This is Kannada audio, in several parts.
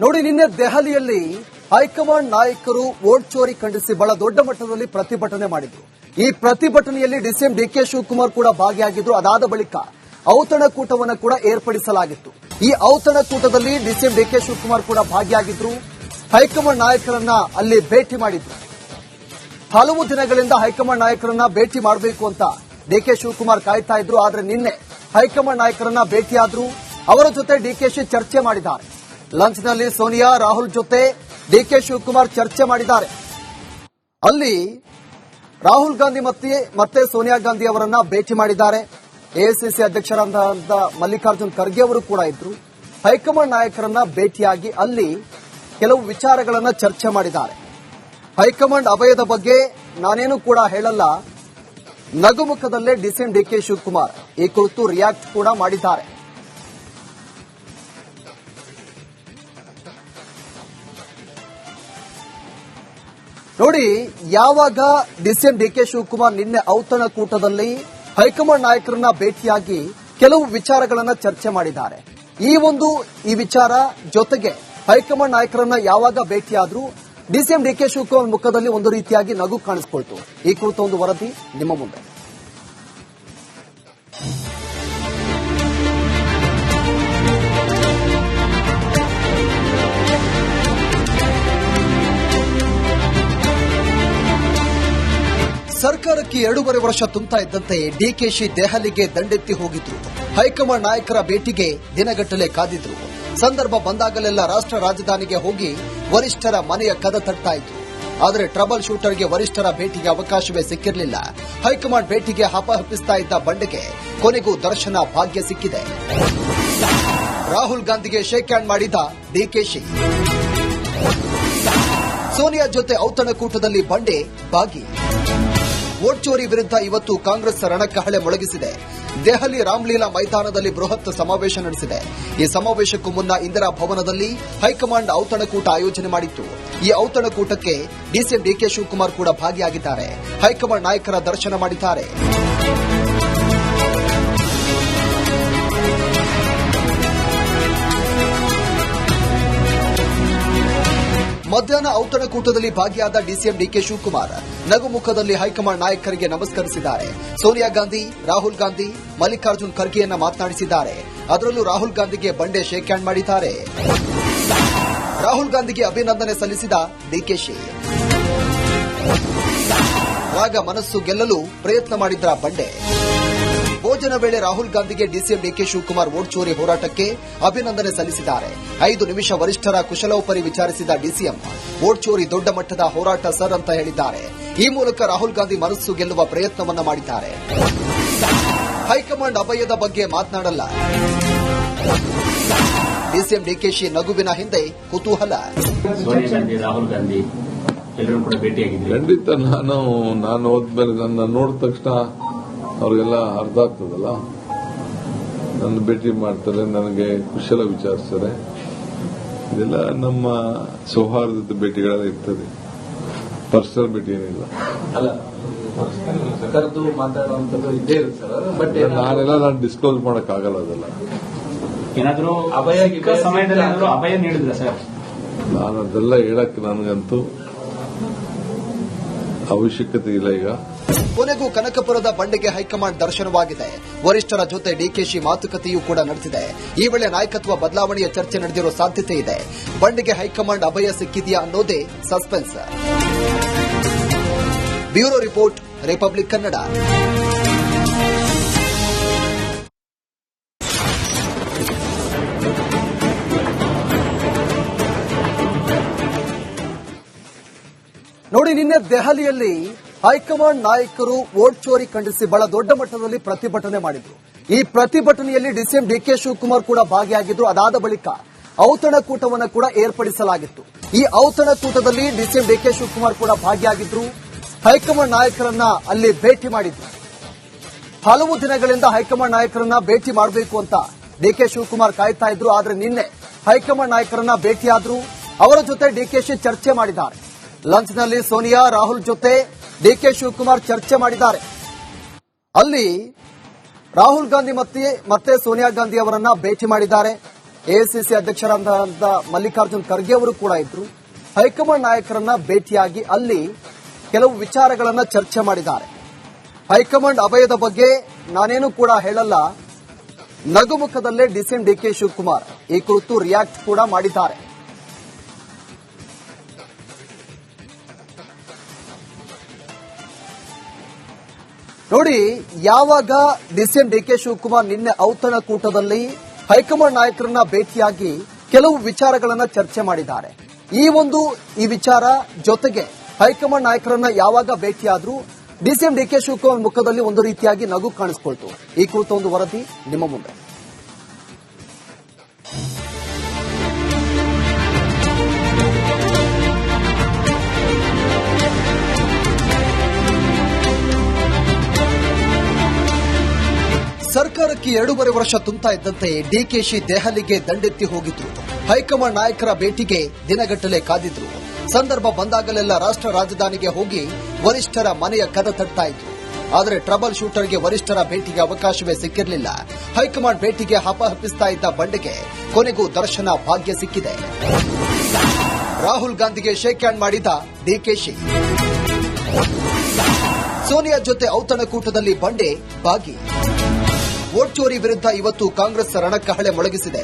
ನೋಡಿ, ನಿನ್ನೆ ದೆಹಲಿಯಲ್ಲಿ ಹೈಕಮಾಂಡ್ ನಾಯಕರು ವೋಟ್ ಚೋರಿ ಖಂಡಿಸಿ ಬಹಳ ದೊಡ್ಡ ಮಟ್ಟದಲ್ಲಿ ಪ್ರತಿಭಟನೆ ಮಾಡಿದ್ರು. ಈ ಪ್ರತಿಭಟನೆಯಲ್ಲಿ ಡಿಸಿಎಂ ಡಿಕೆ ಶಿವಕುಮಾರ್ ಕೂಡ ಭಾಗಿಯಾಗಿದ್ರು. ಅದಾದ ಬಳಿಕ ಔತಣಕೂಟವನ್ನು ಕೂಡ ಏರ್ಪಡಿಸಲಾಗಿತ್ತು. ಈ ಔತಣಕೂಟದಲ್ಲಿ ಡಿಸಿಎಂ ಡಿಕೆ ಶಿವಕುಮಾರ್ ಕೂಡ ಭಾಗಿಯಾಗಿದ್ರು. ಹೈಕಮಾಂಡ್ ನಾಯಕರನ್ನ ಅಲ್ಲಿ ಭೇಟಿ ಮಾಡಿದ್ರು. ಹಲವು ದಿನಗಳಿಂದ ಹೈಕಮಾಂಡ್ ನಾಯಕರನ್ನ ಭೇಟಿ ಮಾಡಬೇಕು ಅಂತ ಡಿಕೆ ಶಿವಕುಮಾರ್ ಕಾಯ್ತಾ ಇದ್ರು. ಆದ್ರೆ ನಿನ್ನೆ ಹೈಕಮಾಂಡ್ ನಾಯಕರನ್ನ ಭೇಟಿಯಾದ್ರು. ಅವರ ಜೊತೆ ಡಿಕೆಶಿ ಚರ್ಚೆ ಮಾಡಿದ್ದಾರೆ. ಲಂಚ್ನಲ್ಲಿ ಸೋನಿಯಾ ರಾಹುಲ್ ಜೊತೆ ಡಿಕೆ ಶಿವಕುಮಾರ್ ಚರ್ಚೆ ಮಾಡಿದ್ದಾರೆ. ಅಲ್ಲಿ ರಾಹುಲ್ ಗಾಂಧಿ ಮತ್ತೆ ಸೋನಿಯಾ ಗಾಂಧಿ ಅವರನ್ನ ಭೇಟಿ ಮಾಡಿದ್ದಾರೆ. ಎಐಸಿಸಿ ಅಧ್ಯಕ್ಷರಾದ ಮಲ್ಲಿಕಾರ್ಜುನ್ ಖರ್ಗೆ ಅವರು ಕೂಡ ಇದ್ರು. ಹೈಕಮಾಂಡ್ ನಾಯಕರನ್ನ ಭೇಟಿಯಾಗಿ ಅಲ್ಲಿ ಕೆಲವು ವಿಚಾರಗಳನ್ನ ಚರ್ಚೆ ಮಾಡಿದ್ದಾರೆ. ಹೈಕಮಾಂಡ್ ಅಭಯದ ಬಗ್ಗೆ ನಾನೇನು ಕೂಡ ಹೇಳಲ್ಲ, ನಗುಮುಖದಲ್ಲೇ ಡಿಸಿಎಂ ಡಿಕೆ ಶಿವಕುಮಾರ್ ಈ ಕುರಿತು ರಿಯಾಕ್ಟ್ ಕೂಡ ಮಾಡಿದ್ದಾರೆ. ನೋಡಿ, ಯಾವಾಗ ಡಿಸಿಎಂ ಡಿಕೆ ಶಿವಕುಮಾರ್ ನಿನ್ನೆ ಔತಣಕೂಟದಲ್ಲಿ ಹೈಕಮಾಂಡ್ ನಾಯಕರನ್ನ ಭೇಟಿಯಾಗಿ ಕೆಲವು ವಿಚಾರಗಳನ್ನ ಚರ್ಚೆ ಮಾಡಿದ್ದಾರೆ. ಈ ವಿಚಾರ ಜೊತೆಗೆ ಹೈಕಮಾಂಡ್ ನಾಯಕರನ್ನ ಯಾವಾಗ ಭೇಟಿಯಾದ್ರೂ ಡಿಸಿಎಂ ಡಿಕೆ ಶಿವಕುಮಾರ್ ಮುಖದಲ್ಲಿ ಒಂದು ರೀತಿಯಾಗಿ ನಗು ಕಾಣಿಸಿಕೊಳ್ತು. ಈ ಕುರಿತ ಒಂದು ವರದಿ ನಿಮ್ಮ ಮುಂದೆ. ಸರ್ಕಾರಕ್ಕೆ 2.5 ವರ್ಷ ತುಂಬ್ತಾ ಇದ್ದಂತೆ ಡಿಕೆಶಿ ದೆಹಲಿಗೆ ದಂಡೆತ್ತಿ ಹೋಗಿದ್ರು. ಹೈಕಮಾಂಡ್ ನಾಯಕರ ಭೇಟಿಗೆ ದಿನಗಟ್ಟಲೆ ಕಾದಿದ್ರು. ಸಂದರ್ಭ ಬಂದಾಗಲೆಲ್ಲ ರಾಷ್ಟ್ರ ರಾಜಧಾನಿಗೆ ಹೋಗಿ ವರಿಷ್ಠರ ಮನೆಯ ಕದ ತಟ್ತಾ ಇದ್ರು. ಆದರೆ ಟ್ರಬಲ್ ಶೂಟರ್ಗೆ ವರಿಷ್ಠರ ಭೇಟಿಗೆ ಅವಕಾಶವೇ ಸಿಕ್ಕಿರಲಿಲ್ಲ. ಹೈಕಮಾಂಡ್ ಭೇಟಿಗೆ ಹಪಹಪಿಸ್ತಾ ಇದ್ದ ಬಂಡೆಗೆ ಕೊನೆಗೂ ದರ್ಶನ ಭಾಗ್ಯ ಸಿಕ್ಕಿದೆ. ರಾಹುಲ್ ಗಾಂಧಿಗೆ ಶೇಕ್ ಹ್ಯಾಂಡ್ ಮಾಡಿದ ಡಿಕೆಶಿ. ಸೋನಿಯಾ ಜೊತೆ ಔತಣಕೂಟದಲ್ಲಿ ಬಂಡೆ ಭಾಗಿ. ವೋಟ್ ಚೋರಿ ವಿರುದ್ಧ ಇವತ್ತು ಕಾಂಗ್ರೆಸ್ ರಣಕಹಳೆ ಮೊಳಗಿಸಿದೆ. ದೆಹಲಿ ರಾಮ್ಲೀಲಾ ಮೈದಾನದಲ್ಲಿ ಬೃಹತ್ ಸಮಾವೇಶ ನಡೆಸಿದೆ. ಈ ಸಮಾವೇಶಕ್ಕೂ ಮುನ್ನ ಇಂದಿರಾ ಭವನದಲ್ಲಿ ಹೈಕಮಾಂಡ್ ಔತಣಕೂಟ ಆಯೋಜನೆ ಮಾಡಿತ್ತು. ಈ ಔತಣಕೂಟಕ್ಕೆ ಡಿಸಿಎಂ ಡಿಕೆ ಶಿವಕುಮಾರ್ ಕೂಡ ಭಾಗಿಯಾಗಿದ್ದಾರೆ. ಹೈಕಮಾಂಡ್ ನಾಯಕರ ದರ್ಶನ ಮಾಡಿದ್ದಾರೆ. ಮಧ್ಯಾಹ್ನ ಔತಣಕೂಟದಲ್ಲಿ ಭಾಗಿಯಾದ ಡಿಸಿಎಂ ಡಿಕೆ ಶಿವಕುಮಾರ್ ನಗುಮುಖದಲ್ಲಿ ಹೈಕಮಾಂಡ್ ನಾಯಕರಿಗೆ ನಮಸ್ಕರಿಸಿದ್ದಾರೆ. ಸೋನಿಯಾ ಗಾಂಧಿ, ರಾಹುಲ್ ಗಾಂಧಿ, ಮಲ್ಲಿಕಾರ್ಜುನ್ ಖರ್ಗೆಯನ್ನ ಮಾತನಾಡಿಸಿದ್ದಾರೆ. ಅದರಲ್ಲೂ ರಾಹುಲ್ ಗಾಂಧಿಗೆ ಬಂಡೆ ಶೇಕ್ ಹ್ಯಾಂಡ್ ಮಾಡಿದ್ದಾರೆ. ರಾಹುಲ್ ಗಾಂಧಿಗೆ ಅಭಿನಂದನೆ ಸಲ್ಲಿಸಿದ ಡಿಕೆಶಿ. ಆಗ ಮನಸ್ಸು ಗೆಲ್ಲಲು ಪ್ರಯತ್ನ ಮಾಡಿದ್ರ ಬಂಡೆ. ಭೋಜನ ವೇಳೆ ರಾಹುಲ್ ಗಾಂಧಿಗೆ ಡಿಸಿಎಂ ಡಿಕೆ ಶಿವಕುಮಾರ್ ವೋಟ್ ಚೋರಿ ಹೋರಾಟಕ್ಕೆ ಅಭಿನಂದನೆ ಸಲ್ಲಿಸಿದ್ದಾರೆ. 5 ನಿಮಿಷ ವರಿಷ್ಠರ ಕುಶಲೋಪರಿ ವಿಚಾರಿಸಿದ ಡಿಸಿಎಂ ವೋಟ್ ಚೋರಿ ದೊಡ್ಡ ಮಟ್ಟದ ಹೋರಾಟ ಸರ್ ಅಂತ ಹೇಳಿದ್ದಾರೆ. ಈ ಮೂಲಕ ರಾಹುಲ್ ಗಾಂಧಿ ಮನಸ್ಸು ಗೆಲ್ಲುವ ಪ್ರಯತ್ನವನ್ನ ಮಾಡಿದ್ದಾರೆ. ಹೈಕಮಾಂಡ್ ಅಭಯದ ಬಗ್ಗೆ ಮಾತನಾಡಲ್ಲ. ಡಿಸಿಎಂ ಡಿಕೆಶಿ ನಗುವಿನ ಹಿಂದೆ ಕುತೂಹಲ. ರಾಹುಲ್ ಗಾಂಧಿ ಎಲ್ಲರೂ ಕೂಡ ಭೇಟಿಯಾಗಿದ್ದಾರೆ. ಖಂಡಿತ ನಾನು ಹೋದ್ಮೇಲೆ ನನ್ನ ನೋಡಿದ ತಕ್ಷಣ ಅವ್ರಿಗೆಲ್ಲ ಅರ್ಥ ಆಗ್ತದಲ್ಲ. ನನ್ನ ಭೇಟಿ ಮಾಡ್ತಾರೆ, ನನಗೆ ಕುಶಲ ವಿಚಾರಿಸ್ತಾರೆ. ಇದೆಲ್ಲ ನಮ್ಮ ಸೌಹಾರ್ದದ ಭೇಟಿಗಳೆಲ್ಲ ಇರ್ತದೆ. ಪರ್ಸನಲ್ ಭೇಟಿ ಏನಿಲ್ಲ. ನಾನು ಡಿಸ್ಕ್ಲೋಸ್ ಮಾಡಕ್ ಆಗಲ್ಲ. ಅದೆಲ್ಲ ಏನಾದರೂ ಸಮಯದಲ್ಲಿ ಅಭಯ ನೀಡಿದ್ರ ಸರ್? ನಾನು ಅದೆಲ್ಲ ಹೇಳಕ್ಕೆ ನನಗಂತೂ ಅವಶ್ಯಕತೆ ಇಲ್ಲ. ಈಗ ಕೊನೆಗೂ ಕನಕಪುರದ ಬಂಡೆಗೆ ಹೈಕಮಾಂಡ್ ದರ್ಶನವಾಗಿದೆ. ವರಿಷ್ಠರ ಜೊತೆ ಡಿಕೆಶಿ ಮಾತುಕತೆಯೂ ಕೂಡ ನಡೆದಿದೆ. ಈ ವೇಳೆ ನಾಯಕತ್ವ ಬದಲಾವಣೆಯ ಚರ್ಚೆ ನಡೆದಿರೋ ಸಾಧ್ಯತೆ ಇದೆ. ಬಂಡೆಗೆ ಹೈಕಮಾಂಡ್ ಅಭಯ ಸಿಕ್ಕಿದೆಯಾ ಅನ್ನೋದೇ suspense. Bureau report, republic Kannada. ನೋಡಿ, ನಿನ್ನೆ ದೆಹಲಿಯಲ್ಲಿ ಹೈಕಮಾಂಡ್ ನಾಯಕರು ವೋಟ್ ಚೋರಿ ಖಂಡಿಸಿ ಬಹಳ ದೊಡ್ಡ ಮಟ್ಟದಲ್ಲಿ ಪ್ರತಿಭಟನೆ ಮಾಡಿದ್ರು. ಈ ಪ್ರತಿಭಟನೆಯಲ್ಲಿ ಡಿಸಿಎಂ ಡಿಕೆ ಶಿವಕುಮಾರ್ ಕೂಡ ಭಾಗಿಯಾಗಿದ್ರು. ಅದಾದ ಬಳಿಕ ಔತಣಕೂಟವನ್ನು ಕೂಡ ಏರ್ಪಡಿಸಲಾಗಿತ್ತು. ಈ ಔತಣಕೂಟದಲ್ಲಿ ಡಿಸಿಎಂ ಡಿಕೆ ಶಿವಕುಮಾರ್ ಕೂಡ ಭಾಗಿಯಾಗಿದ್ರು. ಹೈಕಮಾಂಡ್ ನಾಯಕರನ್ನ ಅಲ್ಲಿ ಭೇಟಿ ಮಾಡಿದ್ರು. ಹಲವು ದಿನಗಳಿಂದ ಹೈಕಮಾಂಡ್ ನಾಯಕರನ್ನ ಭೇಟಿ ಮಾಡಬೇಕು ಅಂತ ಡಿಕೆ ಶಿವಕುಮಾರ್ ಕಾಯ್ತಾ ಇದ್ರು. ಆದ್ರೆ ನಿನ್ನೆ ಹೈಕಮಾಂಡ್ ನಾಯಕರನ್ನ ಭೇಟಿಯಾದ್ರು. ಅವರ ಜೊತೆ ಡಿಕೆಶಿ ಚರ್ಚೆ ಮಾಡಿದ್ದಾರೆ. ಲಂಚ್ನಲ್ಲಿ ಸೋನಿಯಾ ರಾಹುಲ್ ಜೊತೆ ಡಿಕೆ ಶಿವಕುಮಾರ್ ಚರ್ಚೆ ಮಾಡಿದ್ದಾರೆ. ಅಲ್ಲಿ ರಾಹುಲ್ ಗಾಂಧಿ ಮತ್ತೆ ಸೋನಿಯಾ ಗಾಂಧಿ ಅವರನ್ನ ಭೇಟಿ ಮಾಡಿದ್ದಾರೆ. ಎಐಸಿಸಿ ಅಧ್ಯಕ್ಷರಾದಂತ ಮಲ್ಲಿಕಾರ್ಜುನ್ ಖರ್ಗೆ ಅವರು ಕೂಡ ಇದ್ರು. ಹೈಕಮಾಂಡ್ ನಾಯಕರನ್ನ ಭೇಟಿಯಾಗಿ ಅಲ್ಲಿ ಕೆಲವು ವಿಚಾರಗಳನ್ನ ಚರ್ಚೆ ಮಾಡಿದ್ದಾರೆ. ಹೈಕಮಾಂಡ್ ಅಭಯದ ಬಗ್ಗೆ ನಾನೇನು ಕೂಡ ಹೇಳಲ್ಲ, ನಗುಮುಖದಲ್ಲೇ ಡಿಸಿಎಂ ಡಿಕೆ ಶಿವಕುಮಾರ್ ಈ ಕುರಿತು ರಿಯಾಕ್ಟ್ ಕೂಡ ಮಾಡಿದ್ದಾರೆ. ನೋಡಿ, ಯಾವಾಗ ಡಿಸಿಎಂ ಡಿಕೆ ಶಿವಕುಮಾರ್ ನಿನ್ನೆ ಔತಣಕೂಟದಲ್ಲಿ ಹೈಕಮಾಂಡ್ ನಾಯಕರನ್ನ ಭೇಟಿಯಾಗಿ ಕೆಲವು ವಿಚಾರಗಳನ್ನ ಚರ್ಚೆ ಮಾಡಿದ್ದಾರೆ. ಈ ವಿಚಾರ ಜೊತೆಗೆ ಹೈಕಮಾಂಡ್ ನಾಯಕರನ್ನ ಯಾವಾಗ ಭೇಟಿಯಾದ್ರೂ ಡಿಸಿಎಂ ಡಿಕೆ ಶಿವಕುಮಾರ್ ಮುಖದಲ್ಲಿ ಒಂದು ರೀತಿಯಾಗಿ ನಗು ಕಾಣಿಸಿಕೊಳ್ತು. ಈ ಕುರಿತ ಒಂದು ವರದಿ ನಿಮ್ಮ ಮುಂದೆ. ಸರ್ಕಾರಕ್ಕೆ 2.5 ವರ್ಷ ತುಂಬ್ತಾ ಇದ್ದಂತೆ ಡಿಕೆಶಿ ದೆಹಲಿಗೆ ದಂಡೆತ್ತಿ ಹೋಗಿದ್ರು. ಹೈಕಮಾಂಡ್ ನಾಯಕರ ಭೇಟಿಗೆ ದಿನಗಟ್ಟಲೆ ಕಾದಿದ್ರು. ಸಂದರ್ಭ ಬಂದಾಗಲೆಲ್ಲ ರಾಷ್ಟ್ರ ರಾಜಧಾನಿಗೆ ಹೋಗಿ ವರಿಷ್ಠರ ಮನೆಯ ಕದ ತಟ್ತಾ ಇದ್ರು. ಆದರೆ ಟ್ರಬಲ್ ಶೂಟರ್ಗೆ ವರಿಷ್ಠರ ಭೇಟಿಗೆ ಅವಕಾಶವೇ ಸಿಕ್ಕಿರಲಿಲ್ಲ. ಹೈಕಮಾಂಡ್ ಭೇಟಿಗೆ ಹಪಹಪಿಸ್ತಾ ಇದ್ದ ಬಂಡೆಗೆ ಕೊನೆಗೂ ದರ್ಶನ ಭಾಗ್ಯ ಸಿಕ್ಕಿದೆ. ರಾಹುಲ್ ಗಾಂಧಿಗೆ ಶೇಕ್ ಹ್ಯಾಂಡ್ ಮಾಡಿದ ಡಿಕೆಶಿ. ಸೋನಿಯಾ ಜೊತೆ ಔತಣಕೂಟದಲ್ಲಿ ಬಂಡೆ ಭಾಗಿ. ವೋಟ್ ಚೋರಿ ವಿರುದ್ಧ ಇವತ್ತು ಕಾಂಗ್ರೆಸ್ ರಣಕಹಳೆ ಮೊಳಗಿಸಿದೆ.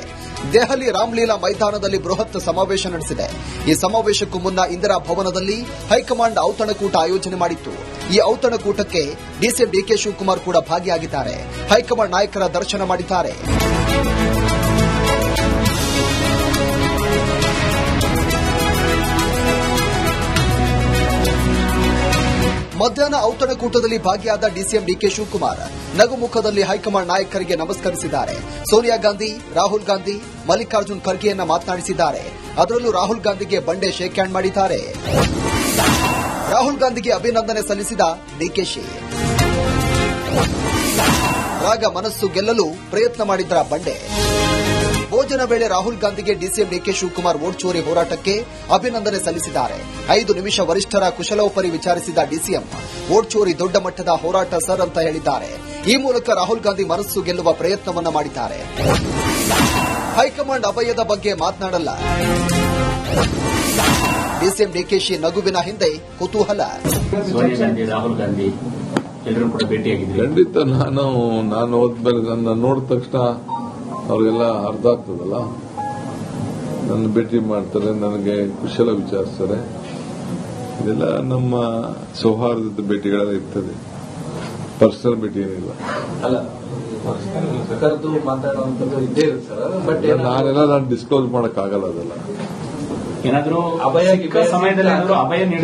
ದೆಹಲಿ ರಾಮ್ಲೀಲಾ ಮೈದಾನದಲ್ಲಿ ಬೃಹತ್ ಸಮಾವೇಶ ನಡೆಸಿದೆ. ಈ ಸಮಾವೇಶಕ್ಕೂ ಮುನ್ನ ಇಂದಿರಾ ಭವನದಲ್ಲಿ ಹೈಕಮಾಂಡ್ ಔತಣಕೂಟ ಆಯೋಜನೆ ಮಾಡಿತ್ತು. ಈ ಔತಣಕೂಟಕ್ಕೆ ಡಿಸಿಎಂ ಡಿಕೆ ಶಿವಕುಮಾರ್ ಕೂಡ ಭಾಗಿಯಾಗಿದ್ದಾರೆ. ಹೈಕಮಾಂಡ್ ನಾಯಕರ ದರ್ಶನ ಮಾಡಿದ್ದಾರೆ. ಮಧ್ಯಾಹ್ನ ಔತಣಕೂಟದಲ್ಲಿ ಭಾಗಿಯಾದ ಡಿಸಿಎಂ ಡಿಕೆ ಶಿವಕುಮಾರ್ ನಗುಮುಖದಲ್ಲಿ ಹೈಕಮಾಂಡ್ ನಾಯಕರಿಗೆ ನಮಸ್ಕರಿಸಿದ್ದಾರೆ. ಸೋನಿಯಾ ಗಾಂಧಿ, ರಾಹುಲ್ ಗಾಂಧಿ, ಮಲ್ಲಿಕಾರ್ಜುನ್ ಖರ್ಗೆಯನ್ನ ಮಾತನಾಡಿಸಿದ್ದಾರೆ. ಅದರಲ್ಲೂ ರಾಹುಲ್ ಗಾಂಧಿಗೆ ಬಂಡೆ ಶೇಕ್ ಹ್ಯಾಂಡ್ ಮಾಡಿದ್ದಾರೆ. ರಾಹುಲ್ ಗಾಂಧಿಗೆ ಅಭಿನಂದನೆ ಸಲ್ಲಿಸಿದ ಡಿಕೆಶಿ. ರಾಗ ಮನಸ್ಸು ಗೆಲ್ಲಲು ಪ್ರಯತ್ನ ಮಾಡಿದ್ರ ಬಂಡೆ. ಭೋಜನ ವೇಳೆ ರಾಹುಲ್ ಗಾಂಧಿಗೆ ಡಿಸಿಎಂ ಡಿಕೆ ಶಿವಕುಮಾರ್ ವೋಟ್ ಚೋರಿ ಹೋರಾಟಕ್ಕೆ ಅಭಿನಂದನೆ ಸಲ್ಲಿಸಿದ್ದಾರೆ. 5 ನಿಮಿಷ ವರಿಷ್ಠರ ಕುಶಲೋಪರಿ ವಿಚಾರಿಸಿದ ಡಿಸಿಎಂ ವೋಟ್ ಚೋರಿ ದೊಡ್ಡ ಮಟ್ಟದ ಹೋರಾಟ ಸರ್ ಅಂತ ಹೇಳಿದ್ದಾರೆ. ಈ ಮೂಲಕ ರಾಹುಲ್ ಗಾಂಧಿ ಮನಸ್ಸು ಗೆಲ್ಲುವ ಪ್ರಯತ್ನವನ್ನ ಮಾಡಿದ್ದಾರೆ. ಹೈಕಮಾಂಡ್ ಅಭಯದ ಬಗ್ಗೆ ಮಾತನಾಡಲ್ಲ. ಡಿಸಿಎಂ ಡಿಕೆಶಿ ನಗುವಿನ ಹಿಂದೆ ಕುತೂಹಲ. ಸೋನಿಯಾ ಗಾಂಧಿ, ರಾಹುಲ್ ಗಾಂಧಿ ಎಲ್ಲರೂ ಕೂಡ ಭೇಟಿಯಾಗಿದ್ರು. ಖಂಡಿತ ನಾನು ಹೋದ್ಮೇಲೆ ನನ್ನ ನೋಡಿದ ತಕ್ಷಣ ಅವ್ರಿಗೆಲ್ಲ ಅರ್ಥ ಆಗ್ತದಲ್ಲ. ನನ್ನ ಭೇಟಿ ಮಾಡ್ತಾರೆ, ನನಗೆ ಕುಶಲ ವಿಚಾರಿಸ್ತಾರೆ. ಇದೆಲ್ಲ ನಮ್ಮ ಸೌಹಾರ್ದದ ಭೇಟಿಗಳೆಲ್ಲ ಇರ್ತದೆ. ಪರ್ಸನಲ್ ಭೇಟಿ ಏನಿಲ್ಲ. ನಾನೆಲ್ಲ ಡಿಸ್ಕ್ಲೋಸ್ ಮಾಡಕ್ ಆಗಲ್ಲ. ಅದೆಲ್ಲ ಏನಾದ್ರೂ ಸಮಯದಲ್ಲಿ ಅಭಯ